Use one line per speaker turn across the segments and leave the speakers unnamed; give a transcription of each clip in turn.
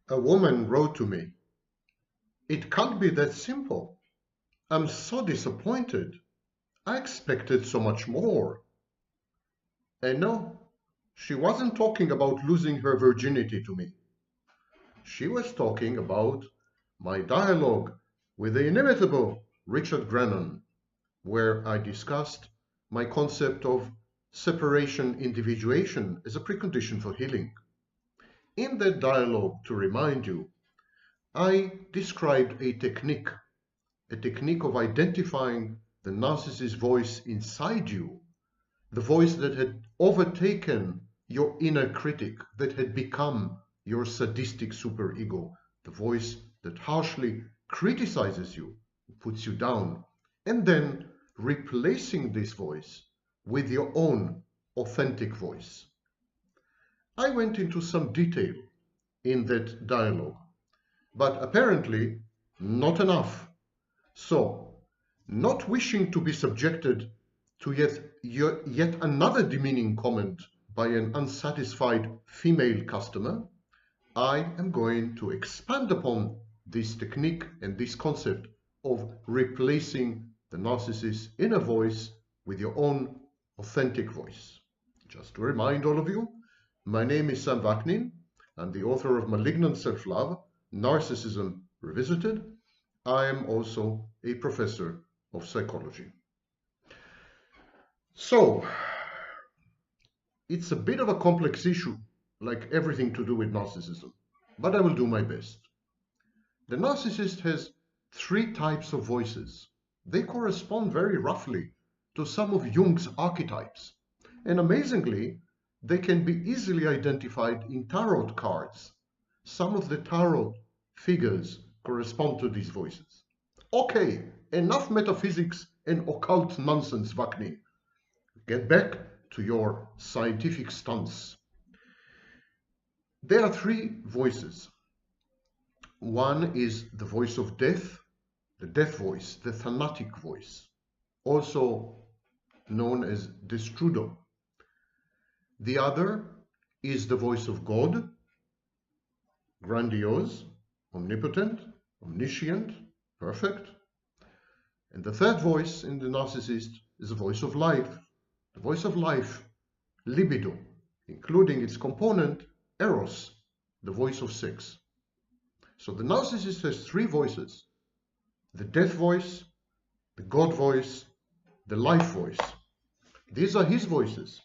A woman wrote to me, "It can't be that simple. I'm so disappointed. I expected so much more." And no, she wasn't talking about losing her virginity to me. She was talking about my dialogue with the inimitable Richard Grennan, where I discussed my concept of separation-individuation as a precondition for healing. In that dialogue, to remind you, I described a technique of identifying the narcissist voice inside you, the voice that had overtaken your inner critic, that had become your sadistic superego, the voice that harshly criticizes you, puts you down, and then replacing this voice with your own authentic voice. I went into some detail in that dialogue, but apparently not enough. So, not wishing to be subjected to yet another demeaning comment by an unsatisfied female customer, I am going to expand upon this technique and this concept of replacing the narcissist's inner voice with your own authentic voice. Just to remind all of you, my name is Sam Vaknin. I'm the author of Malignant Self-Love, Narcissism Revisited. I am also a professor of psychology. So, it's a bit of a complex issue, like everything to do with narcissism, but I will do my best. The narcissist has three types of voices. They correspond very roughly to some of Jung's archetypes, and amazingly, they can be easily identified in tarot cards. Some of the tarot figures correspond to these voices. Okay, enough metaphysics and occult nonsense, Vaknin. Get back to your scientific stunts. There are three voices. One is the voice of death, the death voice, the thanatic voice, also known as destrudo. The other is the voice of God, grandiose, omnipotent, omniscient, perfect. And the third voice in the narcissist is the voice of life. The voice of life, libido, including its component, eros, the voice of sex. So the narcissist has three voices: the death voice, the God voice, the life voice. These are his voices.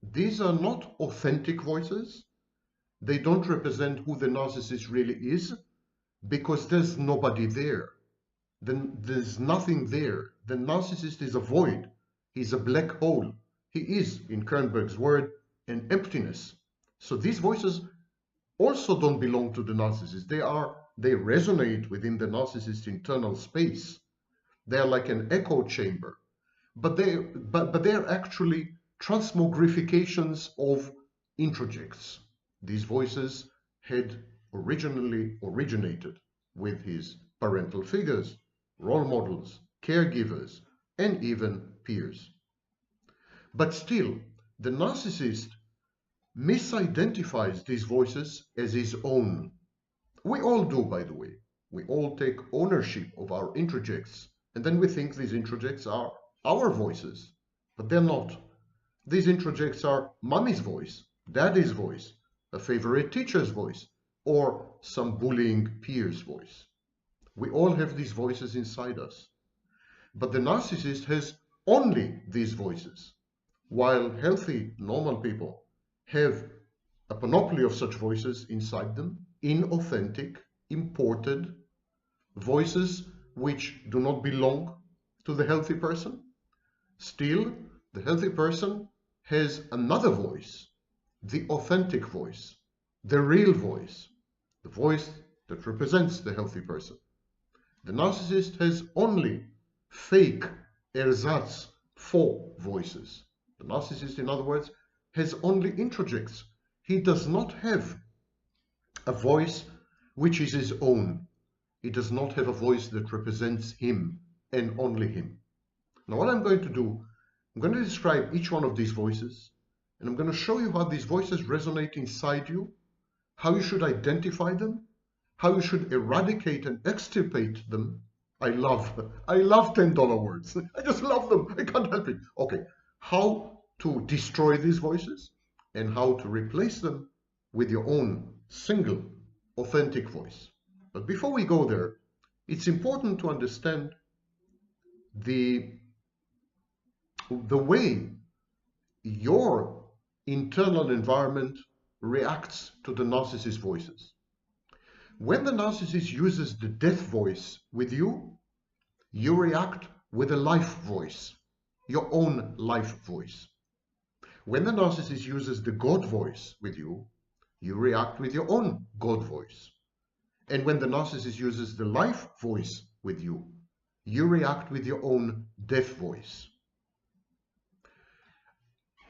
These are not authentic voices. They don't represent who the narcissist really is, because there's nobody there. Then there's nothing there. The narcissist is a void. He's a black hole. He is, in Kernberg's word, an emptiness. So these voices also don't belong to the narcissist. They resonate within the narcissist's internal space. They're like an echo chamber. But they're actually transmogrifications of introjects. These voices had originally originated with his parental figures, role models, caregivers, and even peers. But still, the narcissist misidentifies these voices as his own. We all do, by the way. We all take ownership of our introjects, and then we think these introjects are our voices, but they're not. These introjects are mommy's voice, daddy's voice, a favorite teacher's voice, or some bullying peer's voice. We all have these voices inside us. But the narcissist has only these voices, while healthy, normal people have a panoply of such voices inside them, inauthentic, imported voices which do not belong to the healthy person. Still, the healthy person has another voice, the authentic voice, the real voice, the voice that represents the healthy person. The narcissist has only fake ersatz for voices. The narcissist, in other words, has only introjects. He does not have a voice which is his own. He does not have a voice that represents him and only him. Now what I'm going to do, I'm going to describe each one of these voices, and I'm going to show you how these voices resonate inside you, how you should identify them, how you should eradicate and extirpate them. I love $10 words. I just love them. I can't help it. Okay, how to destroy these voices and how to replace them with your own single, authentic voice. But before we go there, it's important to understand the way your internal environment reacts to the narcissist voices. When the narcissist uses the death voice with you, you react with a life voice, your own life voice. When the narcissist uses the God voice with you, you react with your own God voice. And when the narcissist uses the life voice with you, you react with your own death voice.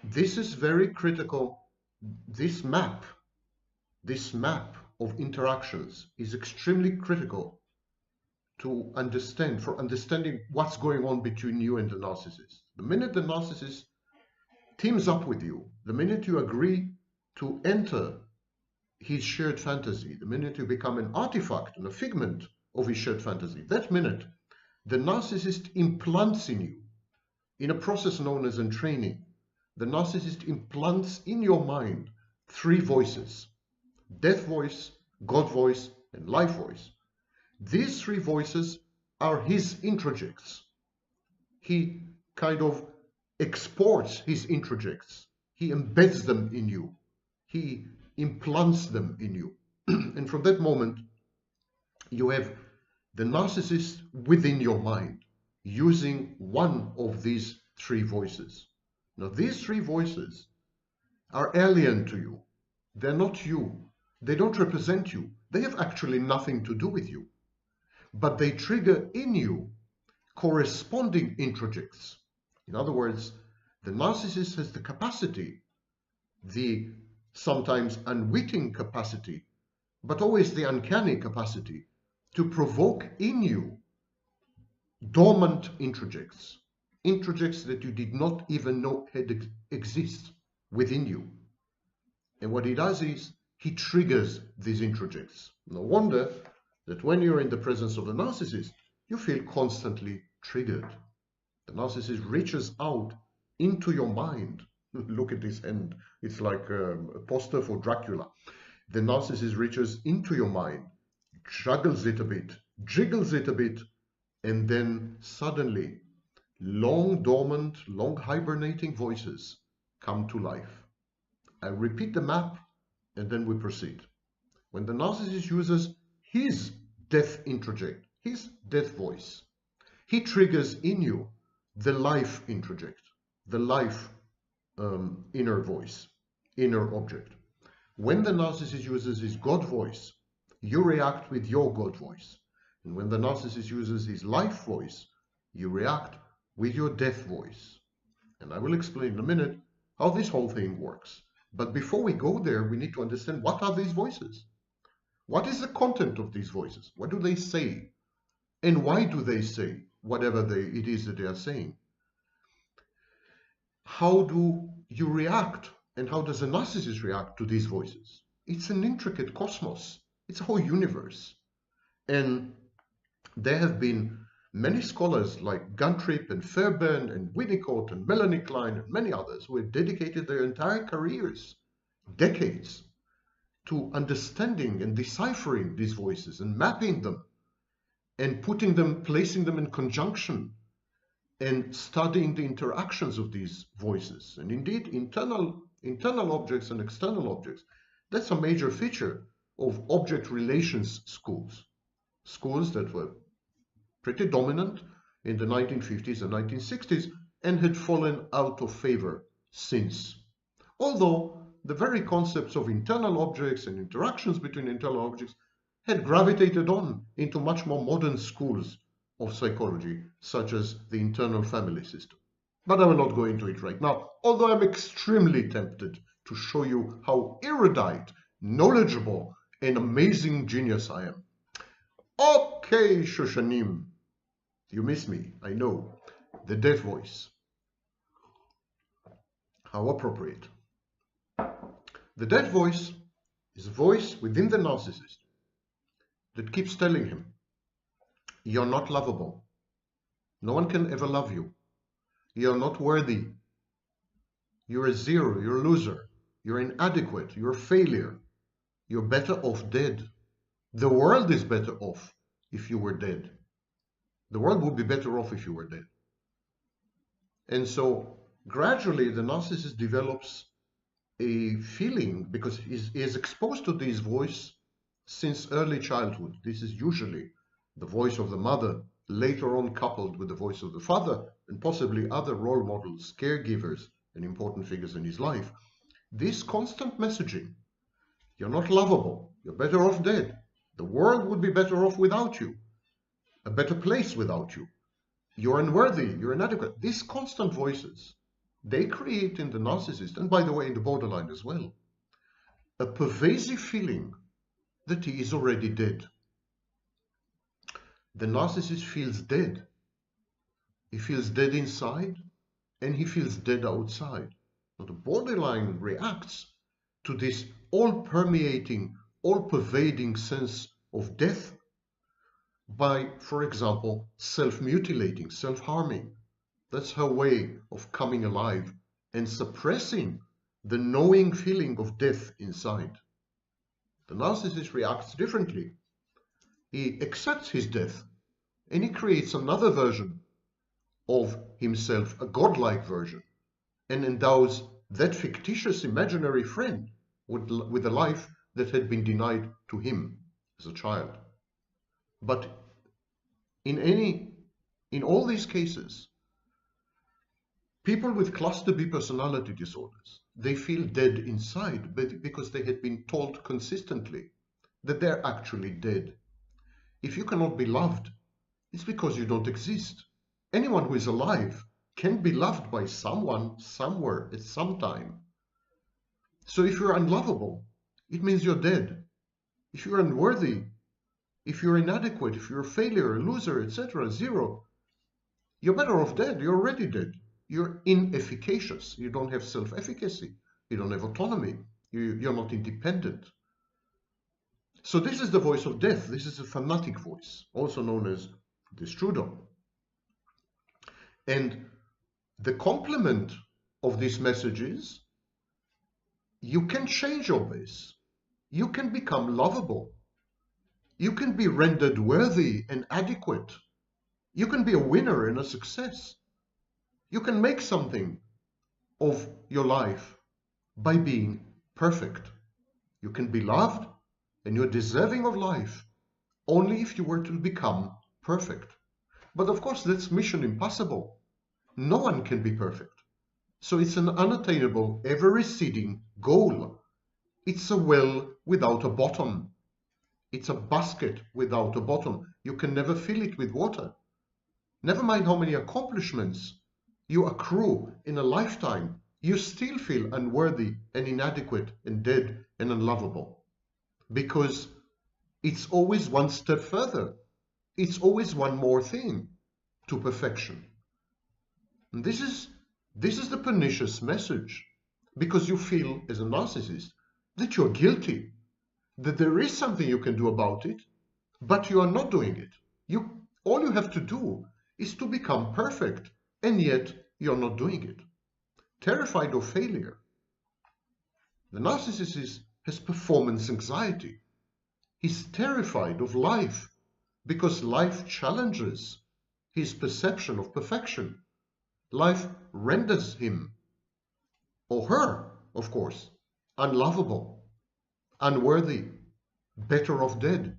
This is very critical. This map of interactions is extremely critical to understand, for understanding what's going on between you and the narcissist. The minute the narcissist teams up with you, the minute you agree to enter his shared fantasy, the minute you become an artifact and a figment of his shared fantasy, that minute the narcissist implants in you, in a process known as entraining, the narcissist implants in your mind 3 voices: death voice, God voice, and life voice. These 3 voices are his introjects. He kind of exports his introjects. He embeds them in you. He implants them in you. And from that moment, you have the narcissist within your mind using one of these 3 voices. Now, these 3 voices are alien to you. They're not you. They don't represent you. They have actually nothing to do with you. But they trigger in you corresponding introjects. In other words, the narcissist has the capacity, the sometimes unwitting capacity, but always the uncanny capacity, to provoke in you dormant introjects, introjects that you did not even know had exist within you. And what he does is he triggers these introjects. No wonder that when you're in the presence of the narcissist, you feel constantly triggered. The narcissist reaches out into your mind. Look at this hand. It's like a poster for Dracula. The narcissist reaches into your mind, juggles it a bit, jiggles it a bit, and then suddenly long dormant, long hibernating voices come to life. I repeat the map and then we proceed. When the narcissist uses his death introject, his death voice, he triggers in you the life introject, the life inner voice, inner object. When the narcissist uses his God voice, you react with your God voice. And when the narcissist uses his life voice, you react with your death voice. And I will explain in a minute how this whole thing works. But before we go there, we need to understand, what are these voices? What is the content of these voices? What do they say? And why do they say whatever it is that they are saying? How do you react? And how does a narcissist react to these voices? It's an intricate cosmos. It's a whole universe. And there have been many scholars like Guntrip and Fairbairn and Winnicott and Melanie Klein and many others who have dedicated their entire careers, decades, to understanding and deciphering these voices and mapping them and putting them, placing them in conjunction and studying the interactions of these voices. And indeed, internal objects and external objects, that's a major feature of object relations schools. Schools that were pretty dominant in the 1950s and 1960s and had fallen out of favor since. Although the very concepts of internal objects and interactions between internal objects had gravitated on into much more modern schools of psychology, such as the internal family system. But I will not go into it right now, although I'm extremely tempted to show you how erudite, knowledgeable, and amazing genius I am. Okay, Shoshanim, you miss me, I know. The death voice. How appropriate. The death voice is a voice within the narcissist that keeps telling him, you're not lovable. No one can ever love you. You're not worthy. You're a zero. You're a loser. You're inadequate. You're a failure. You're better off dead. The world is better off if you were dead. The world would be better off if you were dead. And so gradually the narcissist develops a feeling, because he is exposed to this voice since early childhood. This is usually the voice of the mother, later on coupled with the voice of the father, and possibly other role models, caregivers, and important figures in his life. This constant messaging, you're not lovable, you're better off dead, the world would be better off without you, a better place without you, you're unworthy, you're inadequate. These constant voices, they create in the narcissist, and by the way in the borderline as well, a pervasive feeling that he is already dead. The narcissist feels dead. He feels dead inside and he feels dead outside. Now the borderline reacts to this all-permeating, all-pervading sense of death by, for example, self-mutilating, self-harming. That's her way of coming alive and suppressing the knowing feeling of death inside. The narcissist reacts differently. He accepts his death and he creates another version of himself, a godlike version, and endows that fictitious imaginary friend with a life that had been denied to him as a child. But in all these cases, people with cluster B personality disorders, they feel dead inside because they had been told consistently that they're actually dead. If you cannot be loved, it's because you don't exist. Anyone who is alive can be loved by someone, somewhere, at some time. So if you're unlovable, it means you're dead. If you're unworthy, if you're inadequate, if you're a failure, a loser, etc., zero, you're better off dead. You're already dead. You're inefficacious. You don't have self-efficacy. You don't have autonomy. You're not independent. So this is the voice of death. This is a fanatic voice, also known as disowns. And the complement of these messages, you can change all this. You can become lovable. You can be rendered worthy and adequate. You can be a winner and a success. You can make something of your life by being perfect. You can be loved and you're deserving of life only if you were to become perfect. But of course, that's mission impossible. No one can be perfect. So it's an unattainable, ever-receding goal. It's a well without a bottom. It's a basket without a bottom. You can never fill it with water. Never mind how many accomplishments you accrue in a lifetime, you still feel unworthy and inadequate and dead and unlovable. Because it's always one step further. It's always one more thing to perfection. And this is the pernicious message, because you feel as a narcissist that you're guilty, that there is something you can do about it, but you are not doing it. All you have to do is to become perfect, and yet you're not doing it. Terrified of failure. The narcissist has performance anxiety. He's terrified of life because life challenges his perception of perfection. Life renders him, or her, of course, unlovable, unworthy, better off dead,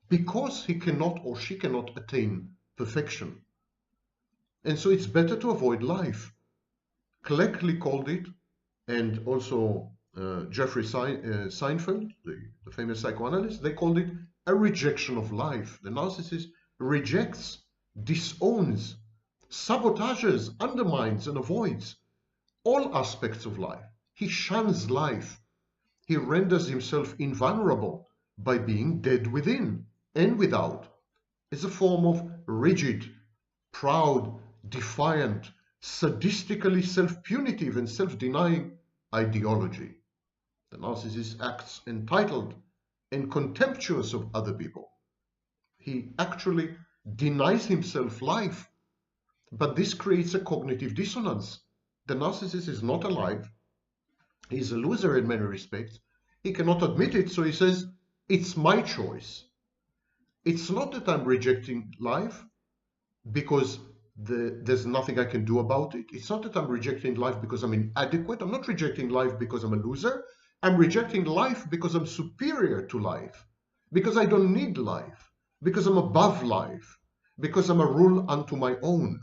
because he cannot or she cannot attain perfection. And so it's better to avoid life. Cleckly called it, and also Jeffrey Seinfeld, the famous psychoanalyst, they called it a rejection of life. The narcissist rejects, disowns, sabotages, undermines, and avoids all aspects of life. He shuns life. He renders himself invulnerable by being dead within and without, as a form of rigid, proud, defiant, sadistically self-punitive and self-denying ideology. The narcissist acts entitled and contemptuous of other people. He actually denies himself life, but this creates a cognitive dissonance. The narcissist is not alive. He's a loser in many respects. He cannot admit it, so he says, it's my choice. It's not that I'm rejecting life because there's nothing I can do about it. It's not that I'm rejecting life because I'm inadequate. I'm not rejecting life because I'm a loser. I'm rejecting life because I'm superior to life, because I don't need life, because I'm above life, because I'm a rule unto my own,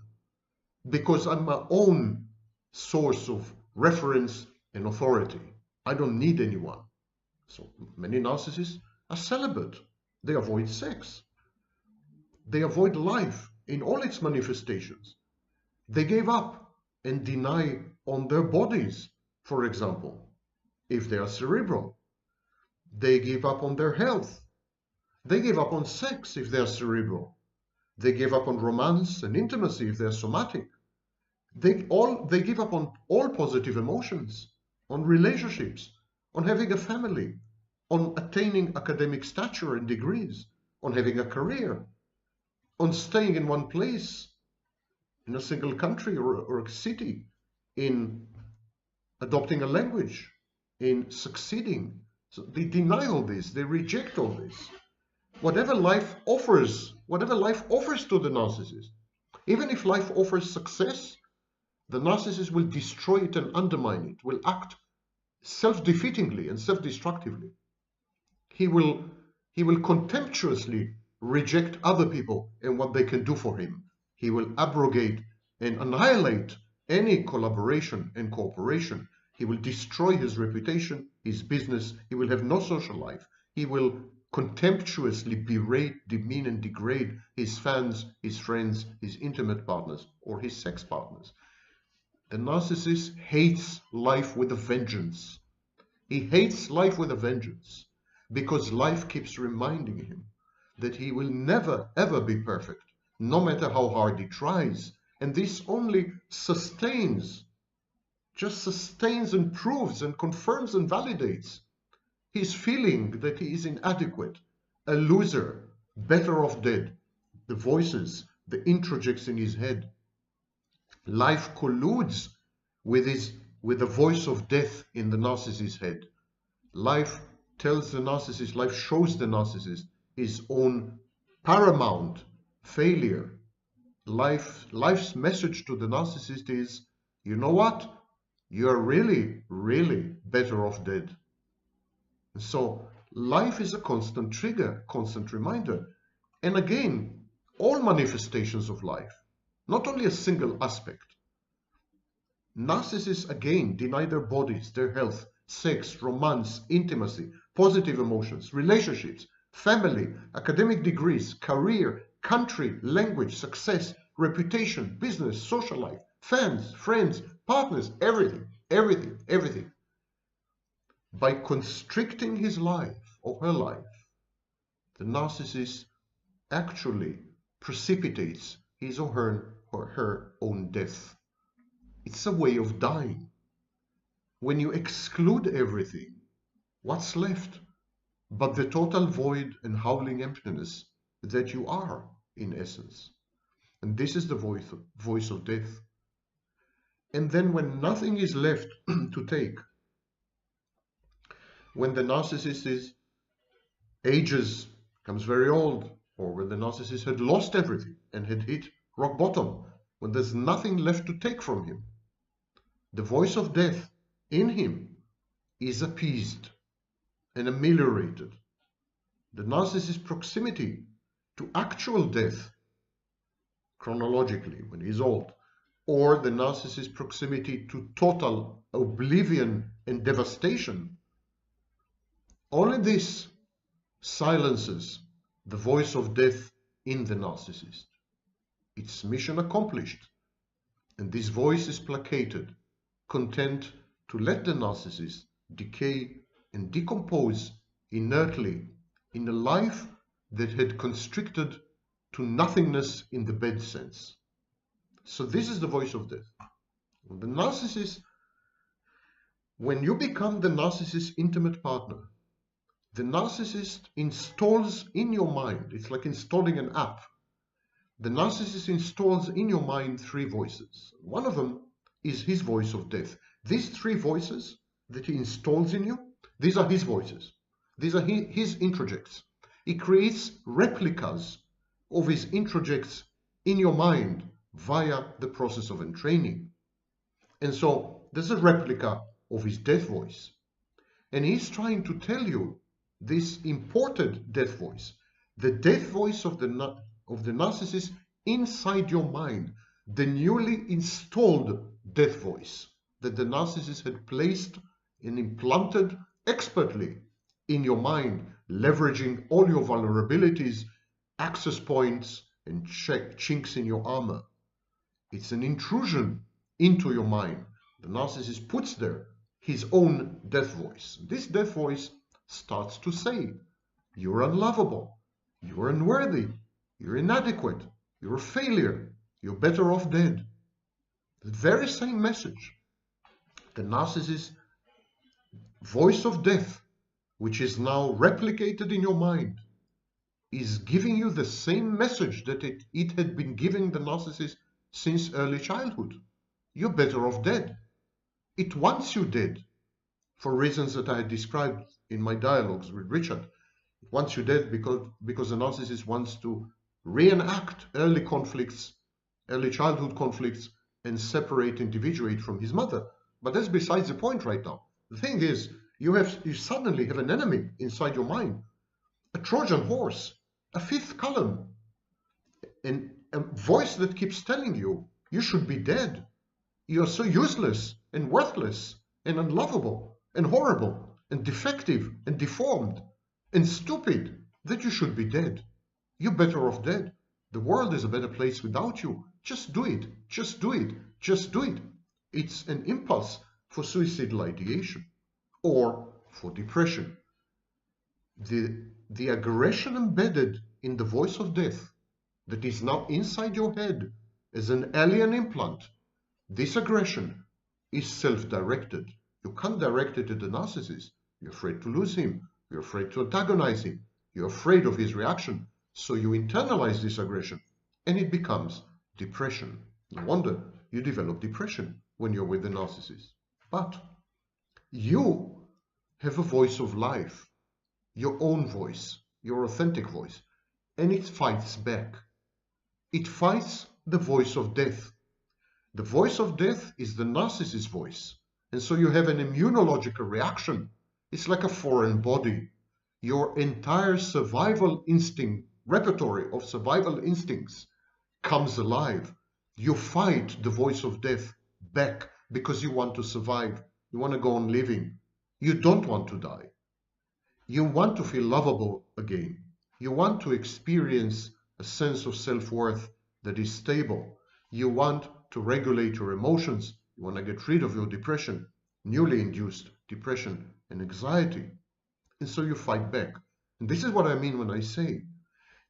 because I'm my own source of reference and authority. I don't need anyone. So many narcissists are celibate. They avoid sex. They avoid life in all its manifestations. They gave up and deny on their bodies, for example, if they are cerebral. They give up on their health. They give up on sex if they are cerebral. They give up on romance and intimacy if they are somatic. They give up on all positive emotions, on relationships, on having a family, on attaining academic stature and degrees, on having a career, on staying in one place, in a single country or a city, in adopting a language, in succeeding. So they deny all this, they reject all this. Whatever life offers to the narcissist, even if life offers success, the narcissist will destroy it and undermine it, will act self-defeatingly and self-destructively. He will contemptuously reject other people and what they can do for him. He will abrogate and annihilate any collaboration and cooperation. He will destroy his reputation, his business. He will have no social life. He will contemptuously berate, demean, and degrade his fans, his friends, his intimate partners, or his sex partners. The narcissist hates life with a vengeance. He hates life with a vengeance because life keeps reminding him that he will never, ever be perfect, no matter how hard he tries. And this only sustains, just sustains and proves and confirms and validates his feeling that he is inadequate, a loser, better off dead. The voices, the introjects in his head. Life colludes with the voice of death in the narcissist's head. Life tells the narcissist, life shows the narcissist his own paramount failure. Life's message to the narcissist is, you know what? You're really, really better off dead. So life is a constant trigger, constant reminder. And again, all manifestations of life, not only a single aspect. Narcissists again deny their bodies, their health, sex, romance, intimacy, positive emotions, relationships, family, academic degrees, career, country, language, success, reputation, business, social life, fans, friends, partners, everything, everything, everything. By constricting his life or her life, the narcissist actually precipitates his or her own death. It's a way of dying. When you exclude everything, what's left but the total void and howling emptiness that you are, in essence? And this is the voice of death. And then when nothing is left to take, when the narcissist ages, becomes very old, or when the narcissist had lost everything and had hit rock bottom, when there's nothing left to take from him, the voice of death in him is appeased and ameliorated. The narcissist's proximity to actual death, chronologically, when he's old, or the narcissist's proximity to total oblivion and devastation, only this silences the voice of death in the narcissist. Its mission accomplished, and this voice is placated, content to let the narcissist decay and decompose inertly in a life that had constricted to nothingness in the bad sense. So this is the voice of death. The narcissist When you become the narcissist's intimate partner, the narcissist installs in your mind, it's like installing an app. The narcissist installs in your mind 3 voices. One of them is his voice of death. These 3 voices that he installs in you, these are his voices. These are his introjects. He creates replicas of his introjects in your mind via the process of entraining. And so there's a replica of his death voice. And he's trying to tell you this imported death voice, the death voice of the narcissist inside your mind, the newly installed death voice that the narcissist had placed and implanted expertly in your mind, leveraging all your vulnerabilities, access points, and chinks in your armor. It's an intrusion into your mind. The narcissist puts there his own death voice. This death voice starts to say, you're unlovable, you're unworthy, you're inadequate, you're a failure, you're better off dead. The very same message. The narcissist's voice of death, which is now replicated in your mind, is giving you the same message that it had been giving the narcissist since early childhood. You're better off dead. It wants you dead for reasons that I had described in my dialogues with Richard. It wants you dead because the narcissist wants to reenact early conflicts, early childhood conflicts, and separate-individuate from his mother. But that's besides the point right now. The thing is, you suddenly have an enemy inside your mind, a Trojan horse, a 5th column, and a voice that keeps telling you, you should be dead. You're so useless and worthless and unlovable and horrible and defective and deformed and stupid that you should be dead. You're better off dead. The world is a better place without you. Just do it. Just do it. Just do it. It's an impulse for suicidal ideation or for depression. The aggression embedded in the voice of death that is now inside your head as an alien implant, this aggression is self-directed. You can't direct it at the narcissist. You're afraid to lose him. You're afraid to antagonize him. You're afraid of his reaction. So you internalize this aggression and it becomes depression. No wonder you develop depression when you're with the narcissist. But you have a voice of life, your own voice, your authentic voice, and it fights back. It fights the voice of death. The voice of death is the narcissist's voice. And so you have an immunological reaction. It's like a foreign body. Your entire survival instinct, repertoire of survival instincts comes alive. You fight the voice of death back because you want to survive. You want to go on living. You don't want to die. You want to feel lovable again. You want to experience a sense of self-worth that is stable. You want to regulate your emotions. You want to get rid of your depression, newly induced depression and anxiety. And so you fight back. And this is what I mean when I say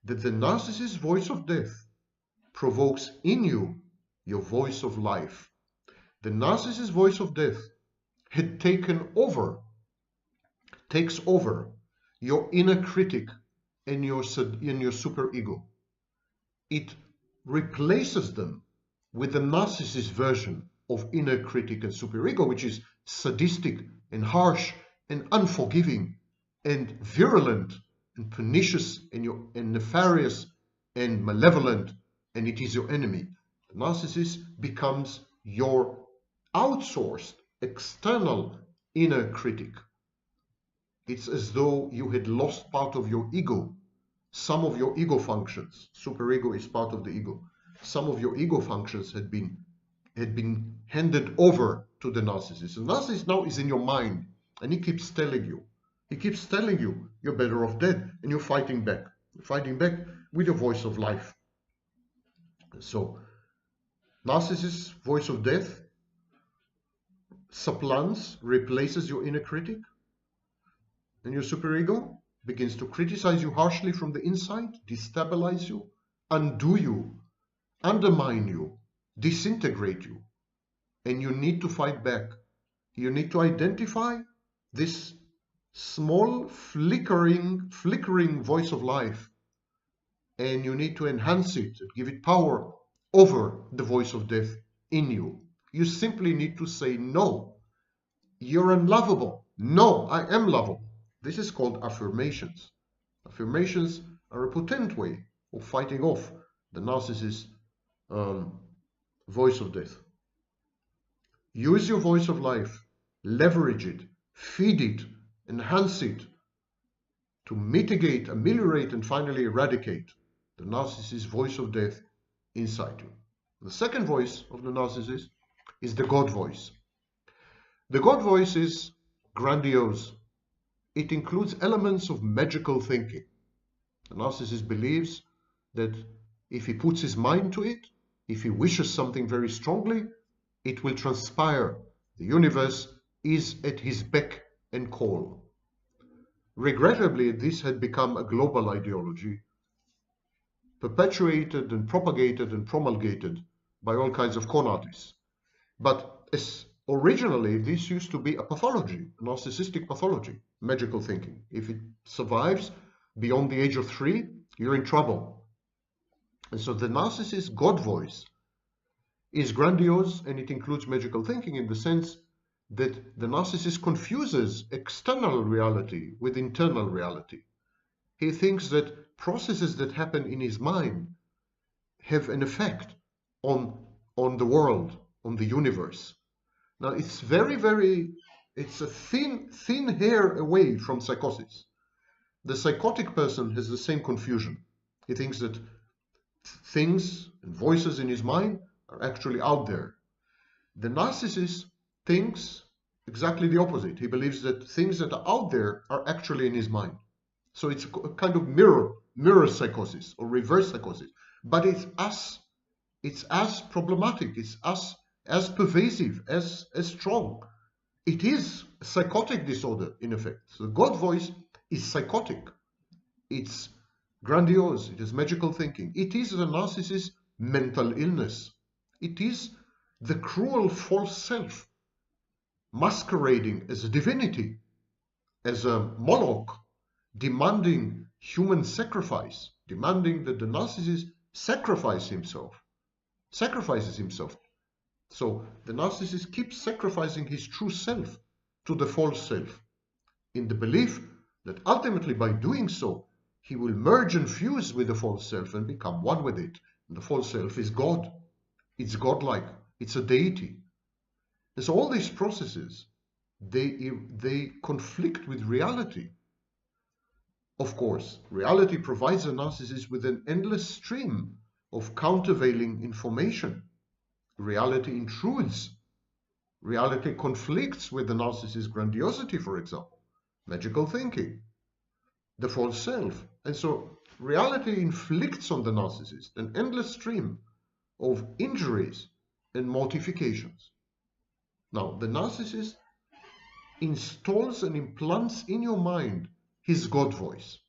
that the narcissist's voice of death provokes in you your voice of life. The narcissist's voice of death had takes over your inner critic and your superego. It replaces them with the narcissist version of inner critic and superego, which is sadistic and harsh and unforgiving and virulent and pernicious and nefarious and malevolent, and it is your enemy. The narcissist becomes your outsourced, external inner critic. It's as though you had lost part of your ego, some of your ego functions. Superego is part of the ego. Some of your ego functions had been handed over to the narcissist. The narcissist now is in your mind, and he keeps telling you, you're better off dead, and you're fighting back. You're fighting back with your voice of life. So, narcissist's voice of death supplants, replaces your inner critic, and your superego begins to criticize you harshly from the inside, destabilize you, undo you, undermine you, disintegrate you. And you need to fight back. You need to identify this small flickering voice of life, and you need to enhance it, give it power over the voice of death in you. You simply need to say, no, you're unlovable. No, I am lovable. This is called affirmations. Affirmations are a potent way of fighting off the narcissist's voice of death. Use your voice of life, leverage it, feed it, enhance it to mitigate, ameliorate, and finally eradicate the narcissist's voice of death inside you. The second voice of the narcissist is the God voice. The God voice is grandiose. It includes elements of magical thinking. The narcissist believes that if he puts his mind to it, if he wishes something very strongly, it will transpire. The universe is at his beck and call. Regrettably, this had become a global ideology, perpetuated and propagated and promulgated by all kinds of con artists. But originally, this used to be a pathology, a narcissistic pathology, magical thinking. If it survives beyond the age of 3, you're in trouble. And so the narcissist's God voice is grandiose, and it includes magical thinking in the sense that the narcissist confuses external reality with internal reality. He thinks that processes that happen in his mind have an effect on the world, on the universe. Now, it's it's a thin hair away from psychosis. The psychotic person has the same confusion. He thinks that things and voices in his mind are actually out there. The narcissist thinks exactly the opposite. He believes that things that are out there are actually in his mind. So it's a kind of mirror psychosis or reverse psychosis. But it's as problematic, it's as pervasive, as strong. It is a psychotic disorder, in effect. So the God voice is psychotic. It's grandiose. It is magical thinking. It is the narcissist's mental illness. It is the cruel false self masquerading as a divinity, as a Moloch, demanding human sacrifice, demanding that the narcissist sacrifices himself. So the narcissist keeps sacrificing his true self to the false self, in the belief that ultimately by doing so, he will merge and fuse with the false self and become one with it. And the false self is God. It's godlike. It's a deity. And so all these processes, they conflict with reality. Of course, reality provides the narcissist with an endless stream of countervailing information. Reality intrudes. Reality conflicts with the narcissist's grandiosity, for example, magical thinking, the false self. And so reality inflicts on the narcissist an endless stream of injuries and mortifications. Now, the narcissist installs and implants in your mind his God voice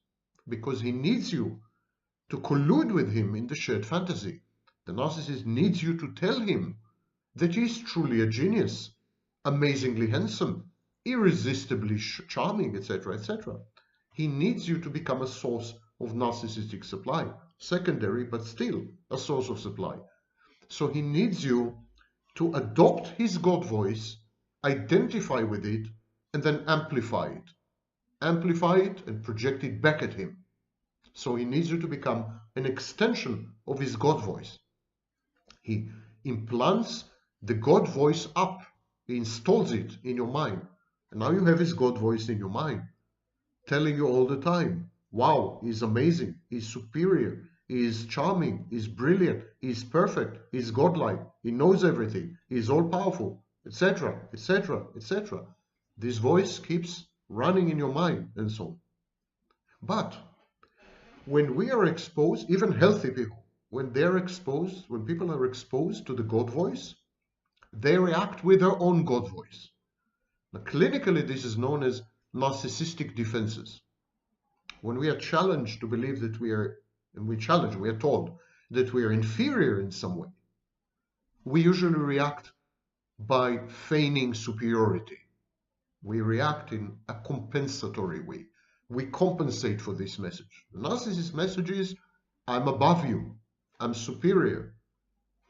because he needs you to collude with him in the shared fantasy. The narcissist needs you to tell him that he is truly a genius, amazingly handsome, irresistibly charming, etc., etc. He needs you to become a source of narcissistic supply, secondary, but still a source of supply. So he needs you to adopt his God voice, identify with it, and then amplify it. Amplify it and project it back at him. So he needs you to become an extension of his God voice. He implants the God voice up. He installs it in your mind. And now you have his God voice in your mind, telling you all the time, wow, he's amazing, he's superior, he's charming, he's brilliant, he's perfect, he's godlike, he knows everything, he's all-powerful, etc., etc., etc. This voice keeps running in your mind and so on. But when we are exposed, even healthy people, when people are exposed to the God voice, they react with their own God voice. Now, clinically, this is known as narcissistic defenses. When we are challenged to believe that we are told that we are inferior in some way, we usually react by feigning superiority. We react in a compensatory way. We compensate for this message. The narcissist message is, I'm above you, I'm superior,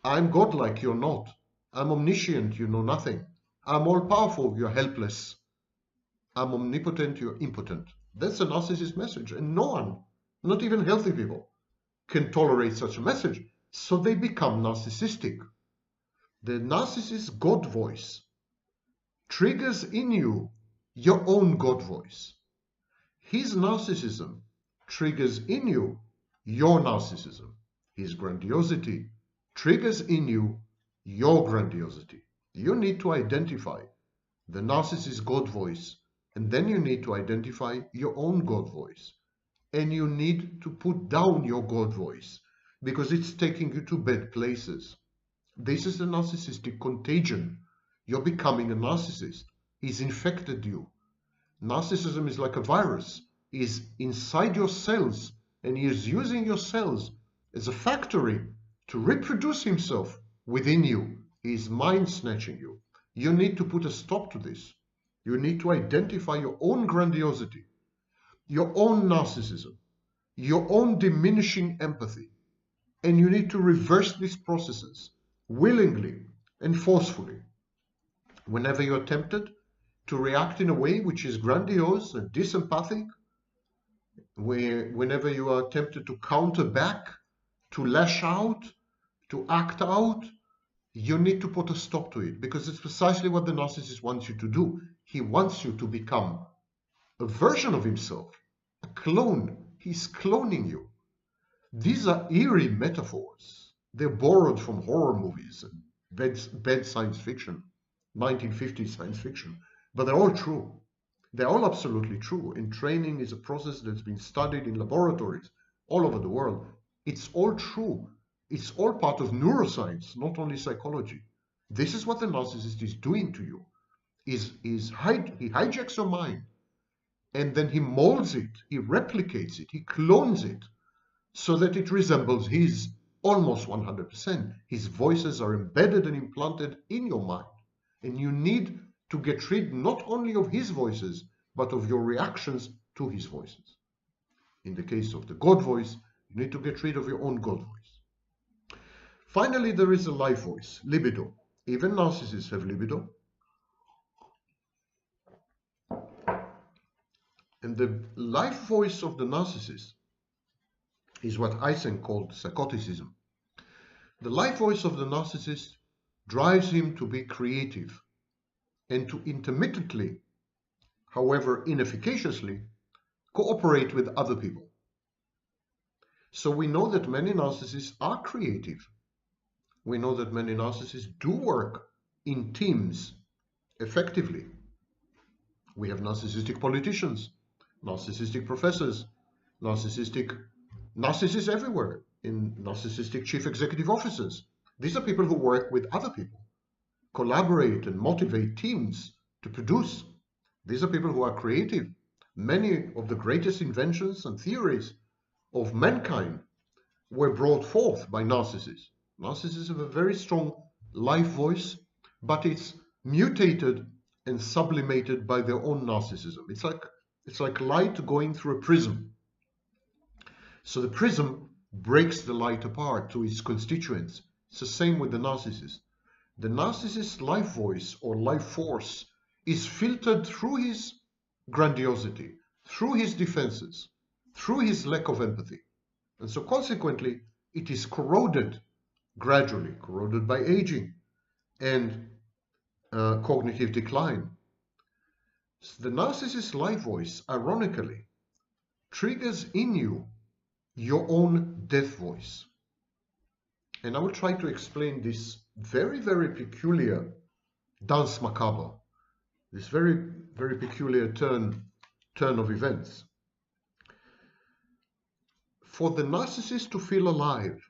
I'm godlike, you're not, I'm omniscient, you know nothing, I'm all-powerful, you're helpless, I'm omnipotent, you're impotent. That's a narcissist message, and no one, not even healthy people, can tolerate such a message, so they become narcissistic. The narcissist God voice triggers in you your own God voice. His narcissism triggers in you your narcissism. His grandiosity triggers in you your grandiosity. You need to identify the narcissist God voice, and then you need to identify your own God voice. And you need to put down your God voice because it's taking you to bad places. This is the narcissistic contagion. You're becoming a narcissist. He's infected you. Narcissism is like a virus. He's inside your cells, and he is using your cells as a factory to reproduce himself within you. He's mind snatching you. You need to put a stop to this. You need to identify your own grandiosity, your own narcissism, your own diminishing empathy, and you need to reverse these processes willingly and forcefully. Whenever you're tempted to react in a way which is grandiose and disempathic, whenever you are tempted to counter back, to lash out, to act out, you need to put a stop to it, because it's precisely what the narcissist wants you to do. He wants you to become a version of himself, a clone. He's cloning you. These are eerie metaphors. They're borrowed from horror movies and bad science fiction, 1950s science fiction, but they're all true. They're all absolutely true. Entraining is a process that's been studied in laboratories all over the world. It's all true. It's all part of neuroscience, not only psychology. This is what the narcissist is doing to you. He hijacks your mind, and then he molds it, he replicates it, he clones it, so that it resembles his almost 100%. His voices are embedded and implanted in your mind. And you need to get rid not only of his voices, but of your reactions to his voices. In the case of the God voice, you need to get rid of your own God voice. Finally, there is a life voice, libido. Even narcissists have libido. And the life voice of the narcissist is what Eysenck called psychoticism. The life voice of the narcissist drives him to be creative and to intermittently, however inefficaciously, cooperate with other people. So we know that many narcissists are creative. We know that many narcissists do work in teams effectively. We have narcissistic politicians, narcissistic professors, narcissists everywhere, in narcissistic chief executive officers. These are people who work with other people, collaborate and motivate teams to produce. These are people who are creative. Many of the greatest inventions and theories of mankind were brought forth by narcissists. Narcissists have a very strong life voice, but it's mutated and sublimated by their own narcissism. It's like light going through a prism. So the prism breaks the light apart to its constituents. It's the same with the narcissist. The narcissist's life voice or life force is filtered through his grandiosity, through his defenses, through his lack of empathy. And so consequently, it is corroded gradually, corroded by aging and cognitive decline. So the narcissist's life voice, ironically, triggers in you your own death voice. And I will try to explain this very, very peculiar danse macabre, this very, very peculiar turn of events. For the narcissist to feel alive,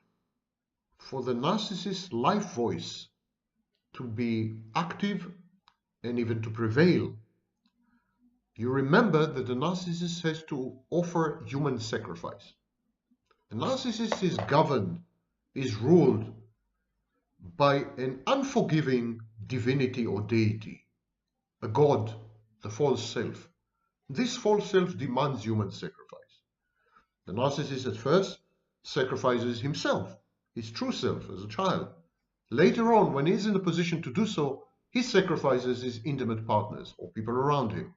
for the narcissist's life voice to be active and even to prevail, you remember that the narcissist has to offer human sacrifice. The narcissist is governed, is ruled by an unforgiving, divinity or deity, a god, the false self. This false self demands human sacrifice. The narcissist at first sacrifices himself, his true self as a child. Later on, when he's in a position to do so, he sacrifices his intimate partners or people around him.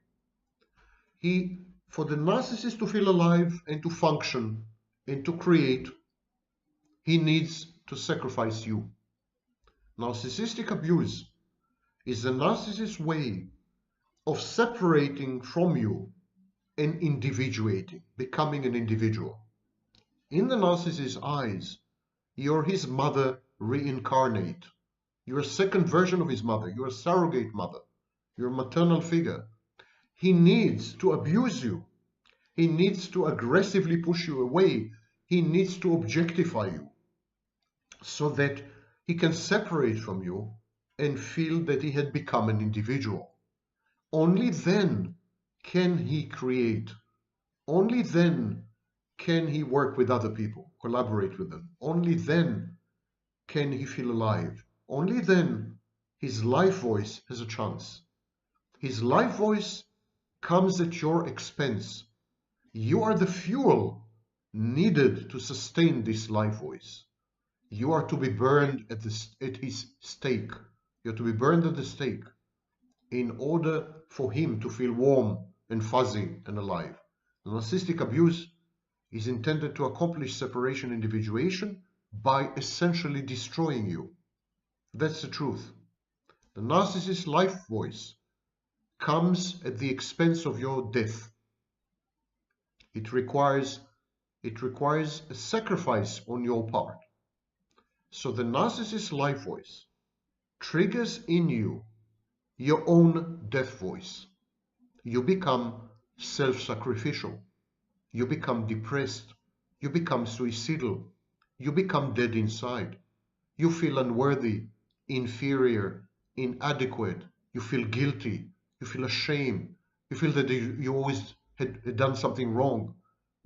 For the narcissist to feel alive and to function and to create, he needs to sacrifice you. Narcissistic abuse is the narcissist's way of separating from you and individuating, becoming an individual. In the narcissist's eyes, you're his mother reincarnate. You're a second version of his mother. You're a surrogate mother. You're a maternal figure. He needs to abuse you. He needs to aggressively push you away. He needs to objectify you so that he can separate from you and feel that he had become an individual. Only then can he create. Only then can he work with other people, collaborate with them. Only then can he feel alive. Only then his life voice has a chance. His life voice comes at your expense. You are the fuel needed to sustain this life voice. You are to be burned at his stake. You are to be burned at the stake in order for him to feel warm and fuzzy and alive. The narcissistic abuse is intended to accomplish separation individuation by essentially destroying you. That's the truth. The narcissist's life voice comes at the expense of your death. It requires a sacrifice on your part. So the narcissist's life voice triggers in you your own death voice. You become self-sacrificial. You become depressed. You become suicidal. You become dead inside. You feel unworthy, inferior, inadequate. You feel guilty. You feel ashamed. You feel that you always had done something wrong,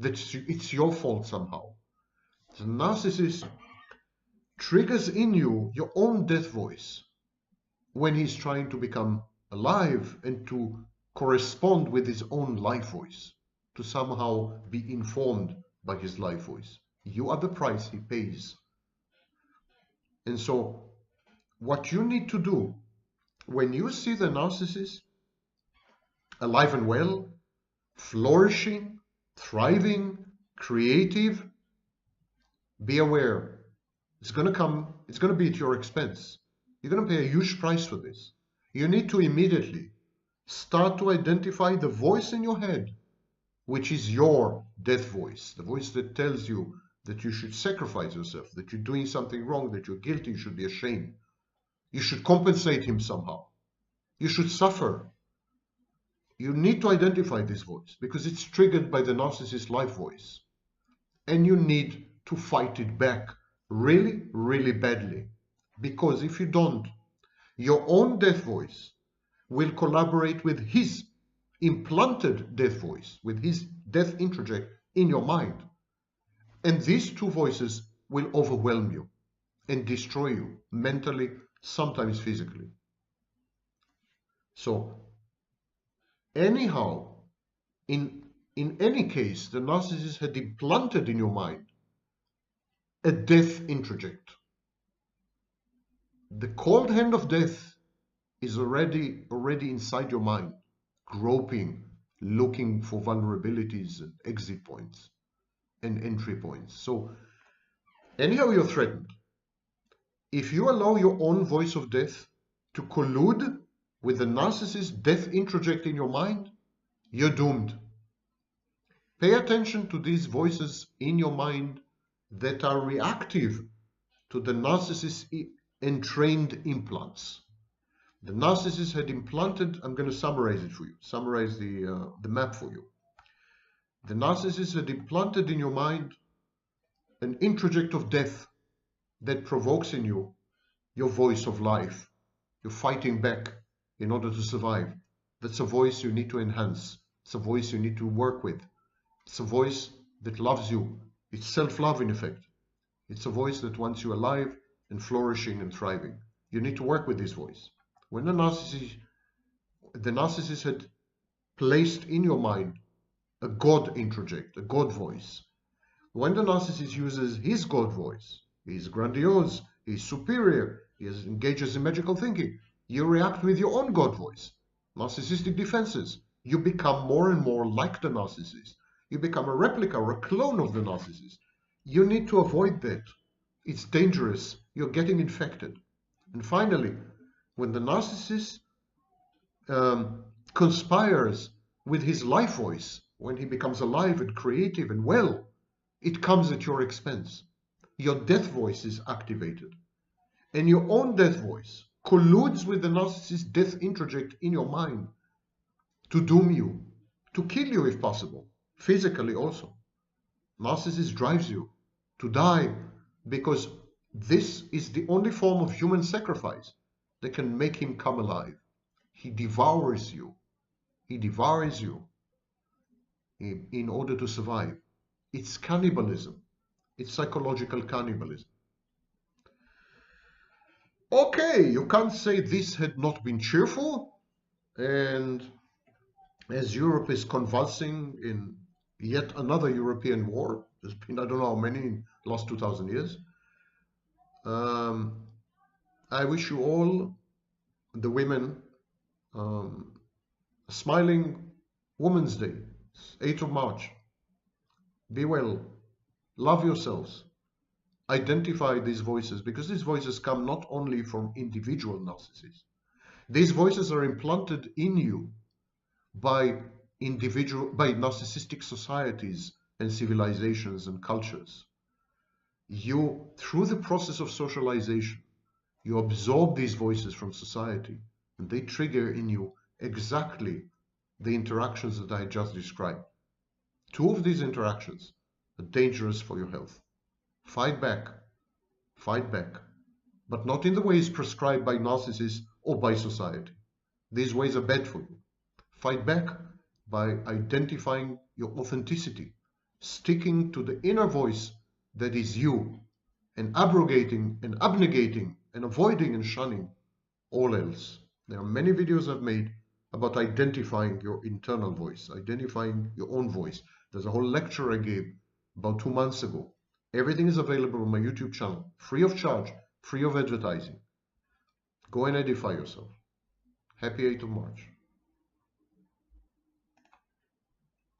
that it's your fault somehow. The narcissist triggers in you your own death voice when he's trying to become alive and to correspond with his own life voice, to somehow be informed by his life voice. You are the price he pays. And so what you need to do when you see the narcissist alive and well, flourishing, thriving, creative, be aware. It's going to be at your expense. You're going to pay a huge price for this. You need to immediately start to identify the voice in your head, which is your death voice, the voice that tells you that you should sacrifice yourself, that you're doing something wrong, that you're guilty, you should be ashamed. You should compensate him somehow. You should suffer. You need to identify this voice because it's triggered by the narcissist's life voice. And you need to fight it back really, really badly. Because if you don't, your own death voice will collaborate with his implanted death voice, with his death introject in your mind. And these two voices will overwhelm you and destroy you mentally, sometimes physically. So, anyhow, in any case, the narcissist had implanted in your mind a death introject. The cold hand of death is already inside your mind, groping, looking for vulnerabilities and exit points and entry points. So anyhow, you're threatened. If you allow your own voice of death to collude with the narcissist's death introject in your mind, you're doomed. Pay attention to these voices in your mind that are reactive to the narcissist's entrained implants. The narcissist had implanted, I'm going to summarize it for you, summarize the map for you. The narcissist had implanted in your mind an introject of death that provokes in you your voice of life. You're fighting back in order to survive. That's a voice you need to enhance. It's a voice you need to work with. It's a voice that loves you. It's self-love in effect. It's a voice that wants you alive and flourishing and thriving. You need to work with this voice. When the narcissist had placed in your mind a God introject, a God voice. When the narcissist uses his God voice, he's grandiose, he's superior, he engages in magical thinking, you react with your own God voice. Narcissistic defenses. You become more and more like the narcissist. You become a replica or a clone of the narcissist. You need to avoid that. It's dangerous. You're getting infected. And finally, when the narcissist conspires with his life voice, when he becomes alive and creative and well, it comes at your expense. Your death voice is activated. And your own death voice colludes with the narcissist's death introject in your mind to doom you, to kill you if possible, physically also. Narcissist drives you to die because this is the only form of human sacrifice that can make him come alive. He devours you. He devours you in order to survive. It's cannibalism. It's psychological cannibalism. Okay, you can't say this had not been cheerful. And as Europe is convulsing in yet another European war, there's been I don't know how many in the last 2,000 years, I wish you all, the women, a smiling Women's Day, 8th of March. Be well, love yourselves, identify these voices, because these voices come not only from individual narcissists. These voices are implanted in you by narcissistic societies and civilizations and cultures. You, through the process of socialization, you absorb these voices from society, and they trigger in you exactly the interactions that I just described. Two of these interactions are dangerous for your health. Fight back, but not in the ways prescribed by narcissists or by society. These ways are bad for you. Fight back by identifying your authenticity, sticking to the inner voice that is you, and abrogating and abnegating and avoiding and shunning all else. There are many videos I've made about identifying your internal voice, identifying your own voice. There's a whole lecture I gave about 2 months ago. Everything is available on my YouTube channel, free of charge, free of advertising. Go and edify yourself. Happy 8th of March.